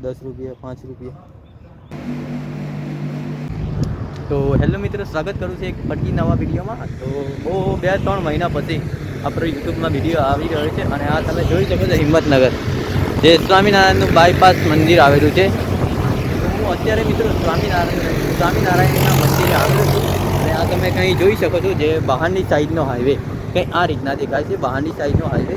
10 રૂપિયા 5 રૂપિયા। તો હેલો મિત્રો, સ્વાગત કરું છું એક ફરી નવા વિડીયોમાં। તો બહુ 2-3 મહિના પછી આપણો યુટ્યુબમાં વિડીયો આવી રહ્યો છે અને આ તમે જોઈ શકો છો હિંમતનગર જે સ્વામિનારાયણનું બાયપાસ મંદિર આવેલું છે। હું અત્યારે મિત્રો સ્વામિનારાયણના મંદિરે આવેલો છું અને આ તમે કંઈ જોઈ શકો છો જે બહારની સાઈડનો હાઈવે કંઈ આ રીતના દેખાય છે। બહારની સાઈડનો હાઈવે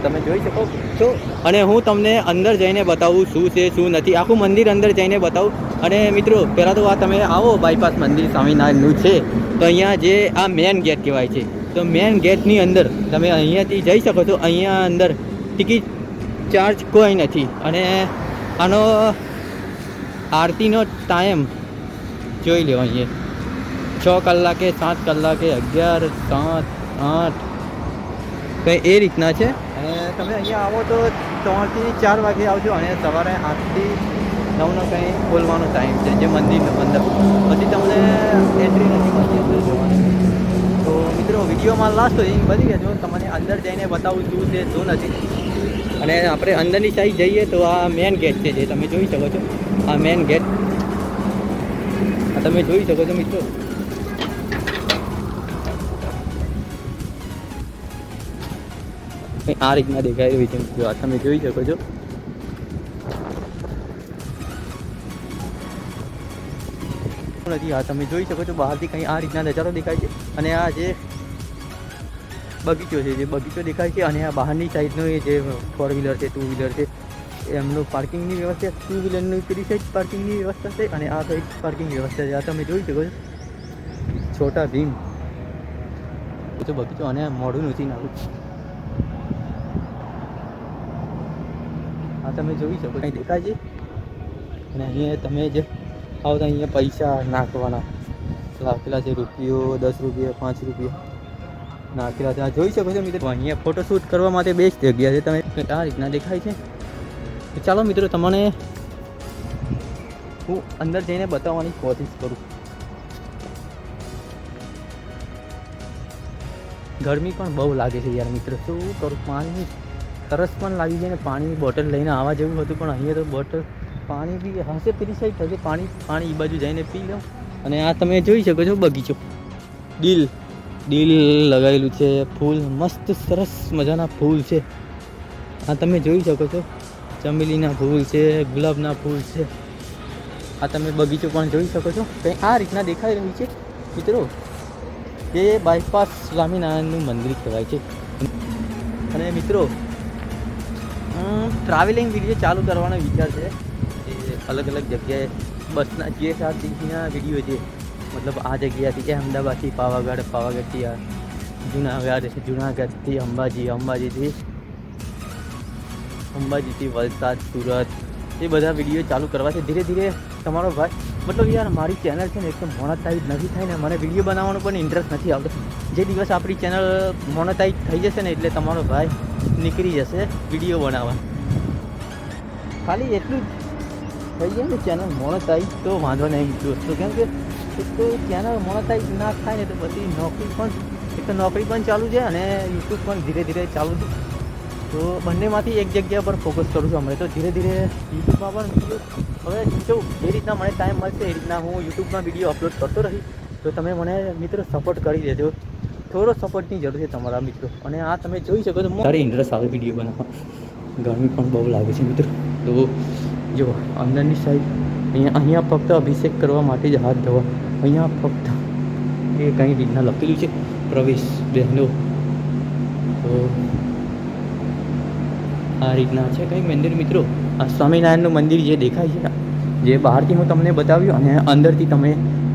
તમે જોઈ શકો છો અને હું તમને અંદર જઈને બતાવું શું છે શું નથી, આખું મંદિર અંદર જઈને બતાવું। અને મિત્રો પહેલાં તો આ તમે આવો બાયપાસ મંદિર સ્વામિનારાયણનું છે તો અહીંયા જે આ મેન ગેટ કહેવાય છે, તો મેન ગેટની અંદર તમે અહીંયાથી જઈ શકો છો। અહીંયા અંદર ટિકિટ ચાર્જ કોઈ નથી અને આનો આરતીનો ટાઈમ જોઈ લો। અહીંયા 6 કલાકે 7 કલાકે 11, 7, 8 કંઈ એ રીતના છે। અને તમે અહીંયા આવો તો 3 થી 4 વાગે આવજો અને સવારે 8 થી 9નો કંઈ ખોલવાનો ટાઈમ છે જે મંદિરનો અંદર, પછી તમને એન્ટ્રી નથી મળતી અંદર જવાની। તો મિત્રો વિડીયોમાં લાસ્ટ સુધી બની જજો, તમને અંદર જઈને બતાવું શું છે શું નથી। અને આપણે અંદરની સાઈડ જઈએ તો આ મેન ગેટ છે જે તમે જોઈ શકો છો। આ મેન ગેટ આ તમે જોઈ શકો છો મિત્રો। આ રીતના દેખાઈ રહ્યું છે મિત્રો, આ તમે જોઈ શકો છો। નથી આ તમે જોઈ શકો છો બહારથી કંઈ આ રીતના નજારો દેખાય છે અને આ જે બગીચો છે જે બગીચો દેખાય છે અને આ બહારની સાઈડનો એ જે 4 વ્હીલર છે 2 વ્હીલર છે એમનું પાર્કિંગની વ્યવસ્થા, 2 વ્હીલરની પેલી સાઈડ પાર્કિંગની વ્યવસ્થા છે અને આ સાઈડ પાર્કિંગ વ્યવસ્થા છે। આ તમે જોઈ શકો છો છોટા ભીમ બગીચો અને મોઢું નથી નાખું। આ તમે જોઈ શકો કંઈ દેખાય છે અને અહીંયા તમે જે આવો તો અહીંયા પૈસા નાખવાના રાખેલા છે, રૂપિયો 10 રૂપિયા 5 રૂપિયા નાખેલા છે। આ જોઈ શકો છો મિત્રો, અહીંયા ફોટોશૂટ કરવા માટે બેસ્ટ જગ્યા છે। તમે આ રીતના દેખાય છે। તો ચાલો મિત્રો તમને હું અંદર જઈને બતાવવાની કોશિશ કરું। ગરમી પણ બહુ લાગે છે યાર મિત્રો, શું કરું, પાણીની તરસ પણ લાગી જાય ને પાણીની બોટલ લઈને આવવા જેવું હતું પણ અહીંયા તો બોટલ પાણી બી હશે પેલી સાઈડ થશે, પાણી એ બાજુ જઈને પી લો। અને આ તમે જોઈ શકો છો બગીચો, દિલ લગાવેલું છે, ફૂલ મસ્ત સરસ મજાના ફૂલ છે। આ તમે જોઈ શકો છો ચમેલીના ફૂલ છે, ગુલાબના ફૂલ છે। આ તમે બગીચો પણ જોઈ શકો છો, કંઈ આ રીતના દેખાઈ રહ્યું છે મિત્રો। એ બાયપાસ સ્વામિનારાયણનું મંદિર કહેવાય છે। અને મિત્રો ટ્રાવેલિંગ વિડીયો ચાલુ કરવાનો વિચાર છે, અલગ અલગ જગ્યાએ બસના GSRTCના વિડીયો છે, મતલબ આ જગ્યાથી અમદાવાદથી પાવાગઢથી આ જુનાગઢથી અંબાજીથી વલસાડ, સુરત એ બધા વિડીયો ચાલુ કરવા છે ધીરે ધીરે। તમારો ભાઈ મતલબ યાર મારી ચેનલ છે ને એકદમ મોનેટાઈઝ નથી થાય ને, મને વિડીયો બનાવવાનો પણ ઇન્ટરેસ્ટ નથી આવતો। જે દિવસ આપણી ચેનલ મોનેટાઈઝ થઈ જશે ને એટલે તમારો ભાઈ નીકળી જશે વિડીયો બનાવવા। ખાલી એટલું થઈ જાય ને ચેનલ મોનેટાઈઝ તો વાંધો નહીં દોસ્તો, કેમ કે એક તો ચેનલ મોનેટાઈઝ ના થાય ને તો પછી નોકરી પણ ચાલુ છે અને યુટ્યુબ પણ ધીરે ધીરે ચાલુ છે। તો બંનેમાંથી એક જગ્યા પર ફોકસ કરું છું અમે તો ધીરે ધીરે યુટ્યુબમાં પણ હવે જો જે રીતના મને ટાઈમ મળશે એ રીતના હું યુટ્યુબમાં વિડીયો અપલોડ કરતો રહીશ। તો તમે મને મિત્રો સપોર્ટ કરી દેજો, થોડો સપોર્ટની જરૂર છે તમારા મિત્રો। અને આ તમે જોઈ શકો છો મારી ઇન્ટરેસ્ટ આવે વિડીયો બનાવવા, ગરમી પણ બહુ લાગે છે મિત્રો। તો જો અંદરની સાઈડ અહીંયા ફક્ત અભિષેક કરવા માટે જ હાથ ધોવા, અહીંયા ફક્ત એ કંઈ રીતના લખેલું છે પ્રવેશ બહેનો। તો આ રીતના છે કંઈ મંદિર મિત્રો। આ સ્વામિનારાયણનું મંદિર જે દેખાય છે જે બહારથી હું તમને બતાવ્યું અને અંદરથી તમે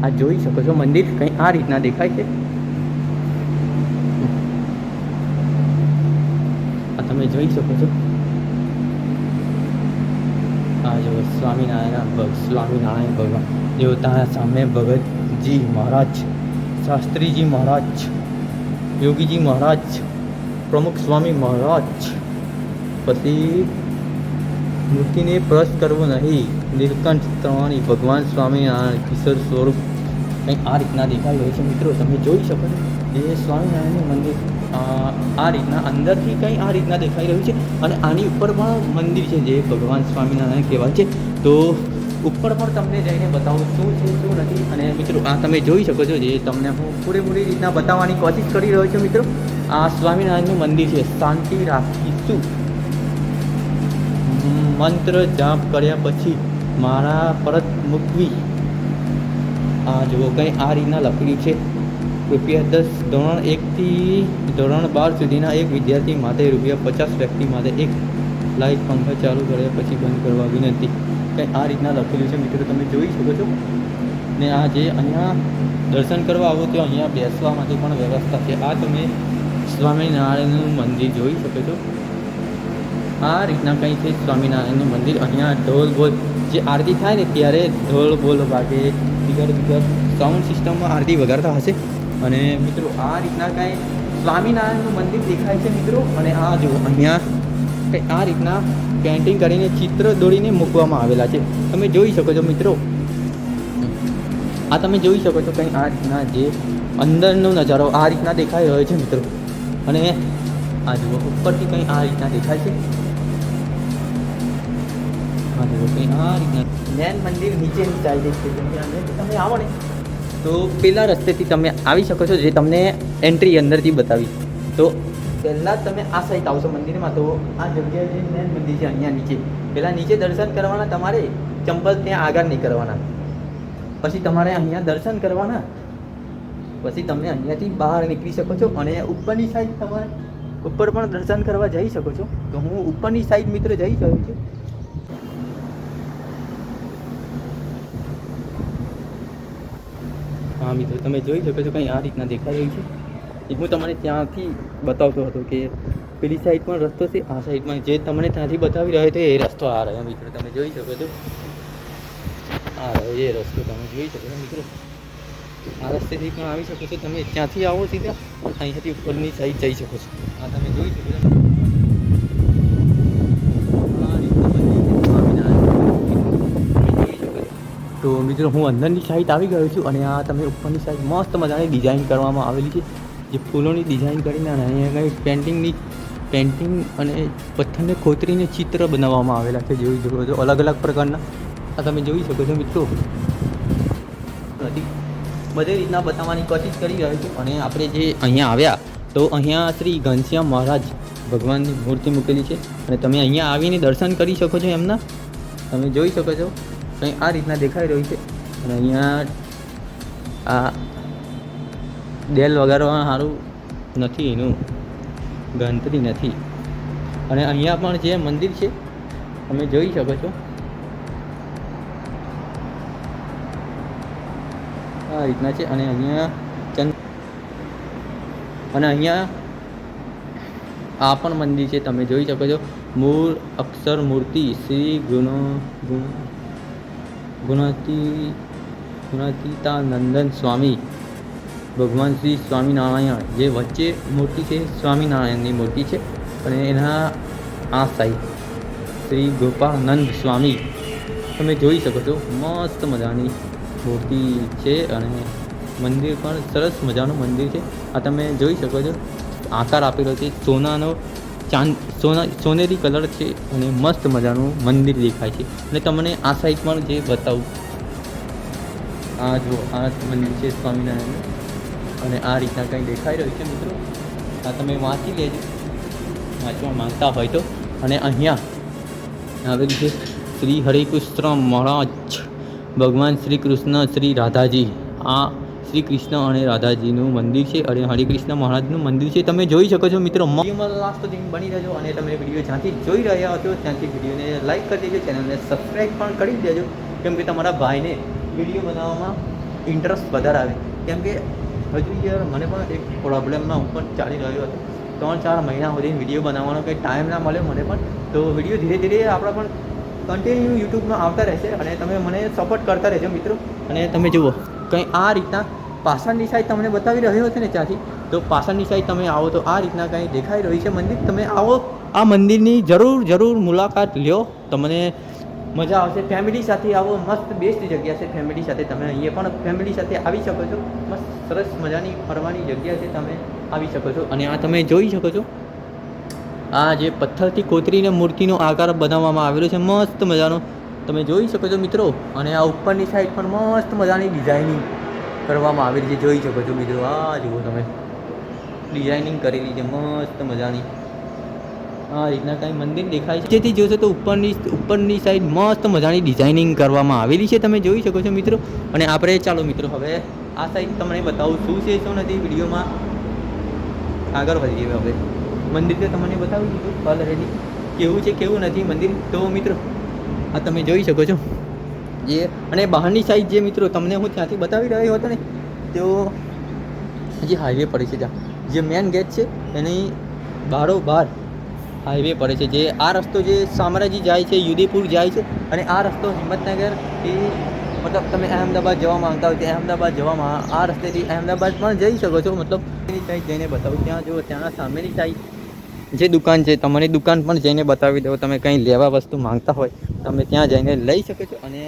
આ જોઈ શકો છો મંદિર કંઈ આ રીતના દેખાય છે। આ તમે જોઈ શકો છો, આ જો સ્વામિનારાયણ ભગવાન જો ત્યાં સામે ભગતજી મહારાજ, શાસ્ત્રીજી મહારાજ, યોગીજી મહારાજ, પ્રમુખ સ્વામી મહારાજ, પછી મૂર્તિને સ્પર્શ કરવો નહીં, નીલકંઠ ત્રવાણી, ભગવાન સ્વામિનારાયણ કિશોર સ્વરૂપ કંઈ આ રીતના દેખાઈ રહ્યું છે મિત્રો। તમે જોઈ શકો છો એ સ્વામિનારાયણનું મંદિર આ રીતના અંદરથી કંઈ આ રીતના દેખાઈ રહ્યું છે અને આની ઉપર પણ મંદિર છે જે ભગવાન સ્વામિનારાયણ કહેવાય છે. તો ઉપર પણ તમને જઈને બતાવું શું છે શું નથી. અને મિત્રો આ તમે જોઈ શકો છો, જે તમને હું પૂરેપૂરી રીતના બતાવવાની કોશિશ કરી રહ્યો છું. મિત્રો આ સ્વામિનારાયણનું મંદિર છે. શાંતિ રાખીશું, મંત્ર જાપ કર્યા પછી મારા પરત મૂકવી. આ જુઓ કંઈ આ રીતના લખેલું છે. ₹10 ધોરણ 1 થી ધોરણ 12 સુધીના એક વિદ્યાર્થી માટે, ₹50 વ્યક્તિ માટે, એક લાઇટ પંખા ચાલુ કર્યા પછી બંધ કરવા વિનંતી. કંઈ આ રીતના લખેલું છે. મિત્રો તમે જોઈ શકો છો. ને આ જે અહીંયા દર્શન કરવા આવો તો અહીંયા બેસવા માટે પણ વ્યવસ્થા છે. આ તમે સ્વામિનારાયણનું મંદિર જોઈ શકો છો. આ રીતના કંઈ છે સ્વામિનારાયણનું મંદિર. અહીંયા ઢોલ બોલ જે આરતી થાય ને ત્યારે ઢોલ બોલ વાગે, બીગર સાઉન્ડ સિસ્ટમમાં આરતી વગાડતા હશે. અને મિત્રો આ રીતના કાંઈ સ્વામિનારાયણનું મંદિર દેખાય છે મિત્રો. અને આ જુઓ અહીંયા કંઈ આ રીતના પેઇન્ટિંગ કરીને ચિત્ર દોરીને મૂકવામાં આવેલા છે. તમે જોઈ શકો છો મિત્રો. આ તમે જોઈ શકો છો કંઈ આ રીતના જે અંદરનો નજારો આ રીતના દેખાઈ રહ્યો છે મિત્રો. અને આ જુઓ ઉપરથી કંઈ આ રીતના દેખાય છે. આ જુઓ કંઈ આ રીતના મેન મંદિર નીચેની સાઈડે છે. તમે આવો ને તો પેલા રસ્તેથી તમે આવી શકો છો, જે તમને એન્ટ્રી અંદરથી બતાવી. તો પહેલાં તમે આ સાઈડ આવશો મંદિરમાં, તો આ જગ્યાએ જે મેન મંદિર છે અહીંયા નીચે, પહેલાં નીચે દર્શન કરવાના. તમારે ચંપલ ત્યાં આગળ નહીં કરવાના, પછી તમારે અહીંયા દર્શન કરવાના, પછી તમે અહીંયાથી બહાર નીકળી શકો છો. અને ઉપરની સાઈડ તમારે ઉપર પણ દર્શન કરવા જઈ શકો છો. તો હું ઉપરની સાઈડ મિત્રો જઈ રહ્યો છું. હા મિત્રો તમે જોઈ શકો છો કંઈ આ રીતના દેખાઈ રહ્યું છે. હું તમને ત્યાંથી બતાવતો હતો કે પેલી સાઈડ પણ રસ્તો છે, આ સાઈડમાં જે તમને ત્યાંથી બતાવી રહ્યો હતો એ રસ્તો આ રહ્યો મિત્રો. તમે જોઈ શકો છો આ રહ્યો એ રસ્તો તમે જોઈ શકો છો મિત્રો. આ રસ્તેથી પણ આવી શકો છો તમે. ત્યાંથી આવો સીધા અહીંયાથી ઉપરની સાઈડ જઈ શકો છો. આ તમે જોઈ શકો છો. તો મિત્રો હું અંદરની સાઈડ આવી ગયો છું. અને આ તમે ઉપરની સાઈડ મસ્ત મજાની ડિઝાઇન કરવામાં આવેલી છે, જે ફૂલોની ડિઝાઇન કરીને. અને અહીંયા કંઈ પેન્ટિંગ અને પથ્થરને ખોતરીને ચિત્ર બનાવવામાં આવેલા છે. જોઈ શકો છો અલગ અલગ પ્રકારના. આ તમે જોઈ શકો છો મિત્રો. બધી રીતના બતાવવાની કોશિશ કરી રહ્યો છું. અને આપણે જે અહીંયા આવ્યા તો અહીંયા શ્રી ઘનશ્યામ મહારાજ ભગવાનની મૂર્તિ મૂકેલી છે. અને તમે અહીંયા આવીને દર્શન કરી શકો છો એમના. તમે જોઈ શકો છો કંઈ આ રીતના દેખાઈ રહ્યું છે. અને અહીંયા આ બેલ વગાડવા સારું નથી, એનું ગણતરી નથી. અને અહીંયા પણ જે મંદિર છે તમે જોઈ શકો છો આ રીતના છે. અને અહીંયા આ પણ મંદિર છે તમે જોઈ શકો છો. મૂળ અક્ષર મૂર્તિ શ્રી ગુણાતીતાનંદન સ્વામી ભગવાન શ્રી સ્વામિનારાયણ, જે વચ્ચે મૂર્તિ છે સ્વામિનારાયણની મૂર્તિ છે. અને એના આ સાઈડ શ્રી ગોપાળાનંદ સ્વામી તમે જોઈ શકો છો. મસ્ત મજાની મૂર્તિ છે અને મંદિર પણ સરસ મજાનું મંદિર છે. આ તમે જોઈ શકો છો આકાર આપેલો છે સોનાનો, સોનેરી કલર છે અને મસ્ત મજાનું મંદિર દેખાય છે. અને તમને આ સાઈડ પણ જે બતાવું, આ જો આ મંદિર છે સ્વામિનારાયણ. અને આ રીતના કંઈ દેખાઈ રહ્યું છે મિત્રો. આ તમે વાંચી લેજો વાંચવા માંગતા હોય તો. અને અહીંયા આવેલું છે શ્રી હરિકૃષ્ણ મહારાજ ભગવાન શ્રી કૃષ્ણ શ્રી રાધાજી. આ શ્રી કૃષ્ણ અને રાધાજીનું મંદિર છે અને હરિકૃષ્ણ મહારાજનું મંદિર છે. તમે જોઈ શકો છો મિત્રો. વિડીયોમાં લાસ્ટ સુધી બની રહેજો. અને તમે વિડીયો જ્યાંથી જોઈ રહ્યા છો ત્યાંથી વિડીયોને લાઈક કરી દેજો, ચેનલને સબસ્ક્રાઈબ પણ કરી દેજો. કેમ કે તમારા ભાઈને વિડીયો બનાવવામાં ઇન્ટરેસ્ટ વધારે આવે. કેમ કે હજુ યાર મને પણ એક પ્રોબ્લેમમાં હું પણ ચાલી રહ્યો હતો. 3-4 મહિના સુધી વિડીયો બનાવવાનો કંઈ ટાઈમ ના મળે મને પણ. તો વિડીયો ધીરે ધીરે આપણા પણ કન્ટિન્યુ યુટ્યુબમાં આવતા રહેશે. અને તમે મને સપોર્ટ કરતા રહેજો મિત્રો. અને તમે જુઓ કંઈ આ રીતના પાછળની સાઈડ તમને બતાવી રહ્યો હતો ને ત્યાંથી, તો પાછળની સાઈડ તમે આવો તો આ રીતના કંઈ દેખાઈ રહ્યું છે મંદિર. તમે આવો આ મંદિરની જરૂર મુલાકાત લ્યો, તમને મજા આવશે. ફેમિલી સાથે આવો, મસ્ત બેસ્ટ જગ્યા છે. ફેમિલી સાથે તમે અહીંયા પણ ફેમિલી સાથે આવી શકો છો. મસ્ત સરસ મજાની ફરવાની જગ્યા છે. તમે આવી શકો છો. અને આ તમે જોઈ શકો છો, આ જે પથ્થરથી કોતરીને મૂર્તિનો આકાર બનાવવામાં આવેલો છે, મસ્ત મજાનો તમે જોઈ શકો છો મિત્રો. અને આ ઉપરની સાઈડ પણ મસ્ત મજાની ડિઝાઇનિંગ કરવામાં આવેલી છે, જોઈ શકો છો મિત્રો. આ જુઓ તમે, ડિઝાઇનિંગ કરેલી છે મસ્ત મજાની. આ રીતના કાંઈ મંદિર દેખાય છે, જેથી જોશો તો ઉપરની સાઈડ મસ્ત મજાની ડિઝાઇનિંગ કરવામાં આવેલી છે, તમે જોઈ શકો છો મિત્રો. અને આપણે ચાલો મિત્રો હવે આ સાઈડ તમને બતાવું શું છે શું નથી. વિડીયોમાં આગળ વધીએ. હવે મંદિર તો તમને બતાવી દીધું ઓલરેડી, કેવું છે કેવું નથી મંદિર. તો મિત્રો આ તમે જોઈ શકો છો જે, અને બહારની સાઈડ જે મિત્રો તમને હું ત્યાંથી બતાવી રહ્યો હતો ને, તો જે હાઈવે પડે છે, ત્યાં જે મેન ગેટ છે એની બારોબાર હાઈવે પડે છે. જે આ રસ્તો જે શામળાજી જાય છે, યુદેપુર જાય છે, અને આ રસ્તો હિંમતનગર એ મતલબ તમે અહેમદાબાદ જવા માંગતા હોય તો અહેમદાબાદ જવામાં આ રસ્તેથી અહેમદાબાદ પણ જઈ શકો છો. મતલબ એની સાઈડ જઈને બતાવું, ત્યાં જો ત્યાંના સામેની સાઈડ જે દુકાન છે, તમારી દુકાન પણ જઈને બતાવી દો. તમે કંઈ લેવા વસ્તુ માંગતા હોય તમે ત્યાં જઈને લઈ શકો છો. અને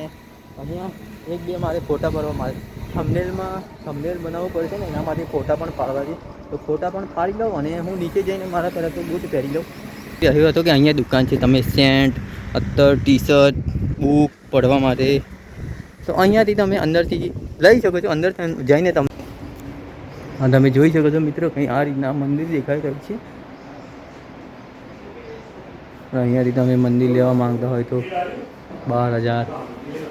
અહીંયા એક બે મારે ફોટા પાડવા મારે થંબનેલ બનાવવું પડશે ને, એના માટે ફોટા પણ પાડવા છે. તો ફોટા પણ પાડી લઉં અને હું નીચે જઈને મારા પહેલાં તો બૂટ પહેરી લઉં. કહ્યું હતું કે અહીંયા દુકાન છે, તમે સેન્ટ, અત્તર, ટી શર્ટ, બુક પડવા માટે, તો અહીંયાથી તમે અંદરથી લઈ શકો છો. અંદર જઈને તમે જોઈ શકો છો મિત્રો, કંઈ આ રીતના મંદિર દેખાઈ રહ્યું છે. અહીંયાથી તમે મંદિર લેવા માંગતા હોય તો 12,000.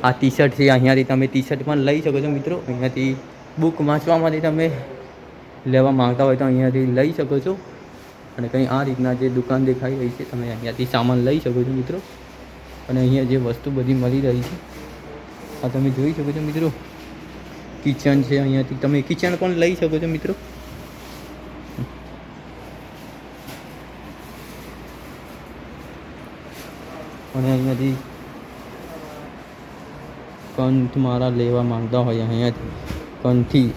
આ ટી શર્ટ છે, અહીંયાથી તમે ટી શર્ટ પણ લઈ શકો છો મિત્રો. અહીંયાથી બુક વાંચવા માટે તમે લેવા માંગતા હોય તો અહીંયાથી લઈ શકો છો. અને કંઈ આ રીતના જે દુકાન દેખાઈ રહી છે, તમે અહીંયાથી સામાન લઈ શકો છો મિત્રો. અને અહીંયા જે વસ્તુ બધી મળી રહી છે આ તમે જોઈ શકો છો મિત્રો. કિચન છે, અહીંયાથી તમે કિચન પણ લઈ શકો છો મિત્રો. અને અહીંયાથી કંઠ મારા લેવા માંગતા હોય, અહીંયાથી કંઠી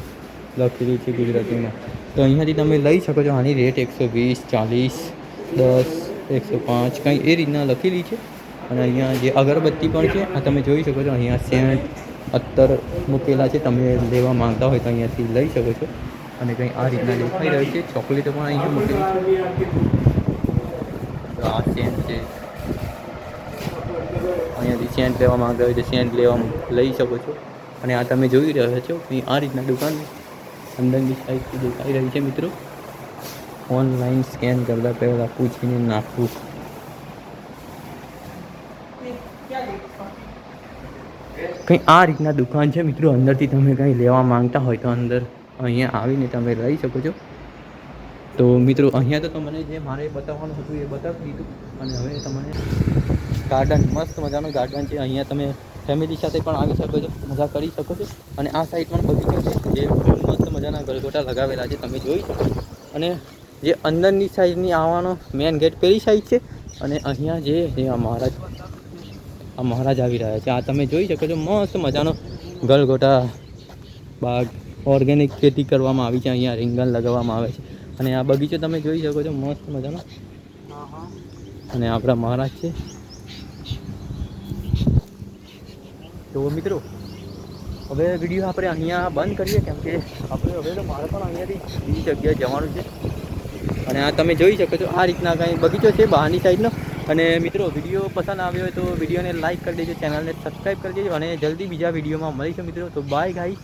લખેલું છે ગુજરાતીમાં, તો અહીંયાથી તમે લઈ શકો છો. આની રેટ 120, 40, 10, 105 કંઈ એ રીતના લખેલી છે. અને અહીંયા જે અગરબત્તી પણ છે આ તમે જોઈ શકો છો. અહીંયા સેન્ટ, અત્તર મૂકેલા છે, તમે લેવા માંગતા હોય તો અહીંયાથી લઈ શકો છો. અને કંઈ આ રીતના દેખાઈ રહી છે. ચોકલેટો પણ અહીંયા મૂકેલી છે. આ સેન્ટ છે, અહીંયાથી સેન્ટ લેવા માંગતા હોય તો સેન્ટ લઈ શકો છો. અને આ તમે જોઈ રહ્યા છો કંઈ આ રીતના દુકાન અંદરની સાઈડથી દેખાઈ રહી છે મિત્રો. ઓનલાઈન સ્કેન કરતાં પહેલાં પૂછીને નાખવું. કંઈ આ રીતના દુકાન છે મિત્રો. અંદરથી તમે કંઈ લેવા માંગતા હોય તો અંદર અહીંયા આવીને તમે લઈ શકો છો. તો મિત્રો અહીંયા તો તમને જે મારે બતાવવાનું હતું એ બતાવી દીધું. અને હવે તમને ગાર્ડન, મસ્ત મજાનું ગાર્ડન છે. અહીંયા તમે ફેમિલી સાથે પણ આવી શકો છો, મજા કરી શકો છો. અને આ સાઈડ પણ બગીચો છે, જે મસ્ત મજાના ગલગોટા લગાવેલા છે, તમે જોઈ શકો છો. અને જે અંદરની સાઈડની આવવાનો મેન ગેટ પેલી સાઈડ છે. અને અહીંયા જે મહારાજ આવી રહ્યા છે, આ તમે જોઈ શકો છો. મસ્ત મજાનો ગલગોટા બાગ, ઓર્ગેનિક ખેતી કરવામાં આવી છે. અહીંયા રીંગણ લગાવવામાં આવે છે. અને આ બગીચો તમે જોઈ શકો છો, મસ્ત મજાનો. અને આપણા મહારાજ છે. તો મિત્રો હવે વિડીયો આપણે અહીંયા બંધ કરીએ, કેમ કે આપણે હવે તો મારે પણ અહીંયાથી બીજી જગ્યાએ જવાનું છે. અને આ તમે જોઈ શકો છો, આ રીતના કંઈ બગીચો છે બહારની સાઈડનો. અને મિત્રો વિડીયો પસંદ આવ્યો હોય તો વિડીયોને લાઇક કરી દેજો, ચેનલને સબસ્ક્રાઈબ કરી દેજો. અને જલ્દી બીજા વિડીયોમાં મળીશું મિત્રો. તો બાય ગાઈસ.